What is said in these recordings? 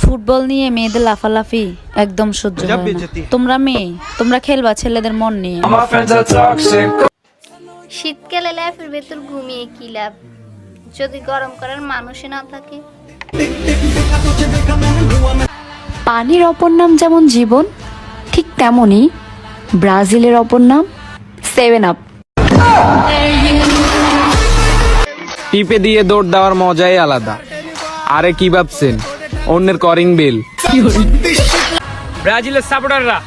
Football নিয়ে মেয়েদের লাফালাফি একদম সহ্য হয় না। তোমরা মেয়ে, তোমরা খেলবা ছেলেদের মন নিয়ে। শীতকালে ল্যাপের ভেতর ঘুমিয়ে কি লাভ যদি গরম করার মানুষই না থাকে। পানির অপর নাম যেমন জীবন, ঠিক তেমনি ব্রাজিলের অপর নাম 7 আপ। টিপে দিয়ে দৌড় দেওয়ার মজাই আলাদা। আরে কি ভাবছেন, অন্যের করিং বিল। ব্রাজিলের সাপোর্টাররা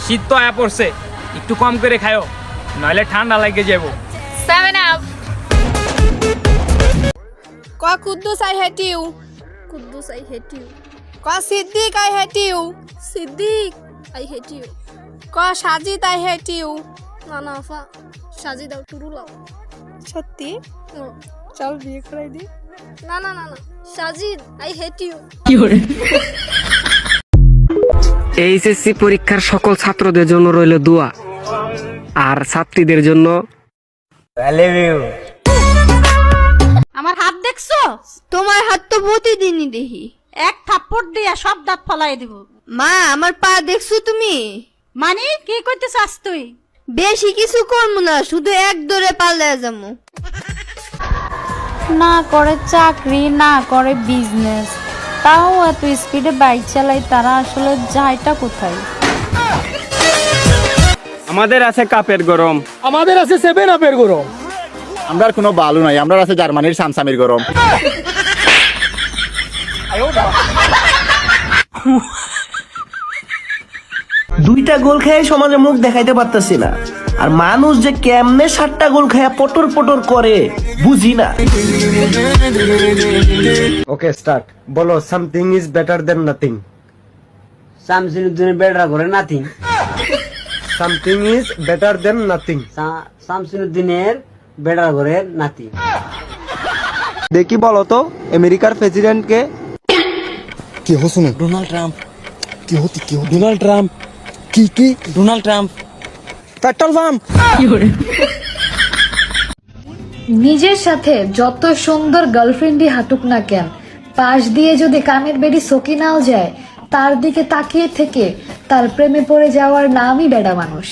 শীত তো আয়া পড়ছে, একটু কম করে খায়ো, নইলে ঠান্ডা লাগে যাব। 7 আপ। ক Kuddus I hate you. Kuddus I hate you. ক Siddique I hate you. Siddique I hate you. ক সাজিদ আই হেট ইউ। না না আফা, সাজিদ আও টুরু লাও। সত্যি? চল বিয়ে করাই দি। না না না না, Sajid I hate you. HSC পরীক্ষার সকল ছাত্রদের জন্য রইল দোয়া, আর ছাত্রীদের জন্য আমার হাত দেখছো? তোমার হাত তো প্রতিদিনই দেখি। এক থাপ্পড় দিয়া সব দাঁত ফলাই দিব। মা আমার পা দেখছো তুমি? মানে কি করতে চাস তুই? বেশি কিছু করবো না, শুধু এক দৌড়ে পাল্লা যাবো। না করে চাকরি, না করে বিজনেস, তাও এত স্পিডে বাইক চালায়, তারা আসলে যায়টা কোথায়? আমাদের আছে কাপের গরম, আমাদের আছে 7 আপের গরম। আমরা কোনো বালু নাই, আমরা আছে জার্মানির সামসামির গরম। দুইটা গোল খেয়ে সমাজে মুখ দেখাইতে পারতেছি না, আর মানুষ যে কেমনে 7টা গোল খেয়ে পটর পটর করে বুঝি না। Okay start. বলো something is better than nothing. Something is better করে nothing. Something is better than nothing. শামসুদ্দিনের বেটার করে নাথিং। দেখি বলো তো আমেরিকার প্রেসিডেন্ট কে? কি হো শুনে? Donald Trump. কি হতি কি হো? Donald Trump. কি ডোনাল্ড ট্রাম্প। Petrol pump. নিজের সাথে যত সুন্দর গার্লফ্রেন্ডই হাঁটুক না কেন, পাশ দিয়ে যদি কানের বেড়ি সকিনাও যায়, তার দিকে তাকিয়ে থেকে তার প্রেমে পড়ে যাওয়ার নামই বেডা মানুষ।